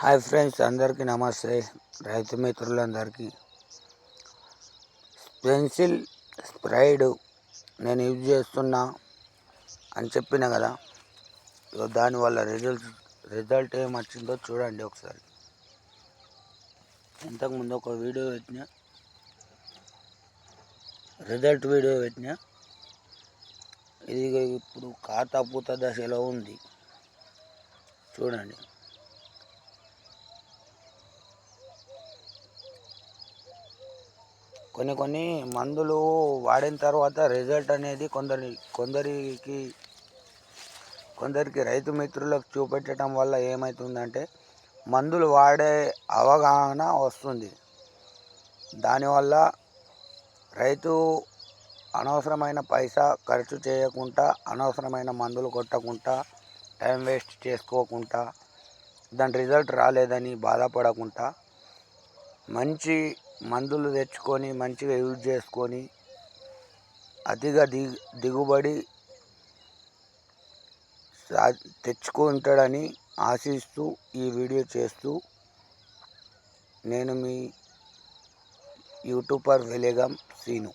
Hi friends, అందరికీ నమస్తే. రైతు మిత్రులందరికీ పెన్సిల్ స్ప్రైడ్ నేను యూజ్ చేస్తున్నా అని చెప్పిన కదా. దానివల్ల రిజల్ట్ ఏమొచ్చిందో చూడండి ఒకసారి. ఇంతకుముందు ఒక వీడియో పెట్టిన, రిజల్ట్ వీడియో పెట్టిన. ఇది ఇప్పుడు ఖాతా పూత దశలో ఉంది, చూడండి. కొన్ని మందులు వాడిన తర్వాత రిజల్ట్ అనేది కొందరికి రైతు మిత్రులకు చూపెట్టడం వల్ల ఏమవుతుందంటే మందులు వాడే అవగాహన వస్తుంది. దానివల్ల రైతు అనవసరమైన పైసా ఖర్చు చేయకుండా, అనవసరమైన మందులు కొట్టకుండా, టైం వేస్ట్ చేసుకోకుండా, దాని రిజల్ట్ రాలేదని బాధపడకుండా మంచి మందులు తెచ్చుకొని మంచిగా యూజ్ చేసుకొని అతిగా దిగుబడి తెచ్చుకుంటాడని ఆశిస్తూ ఈ వీడియో చేస్తూ, నేను మీ యూట్యూబర్ వెలిగం సీను.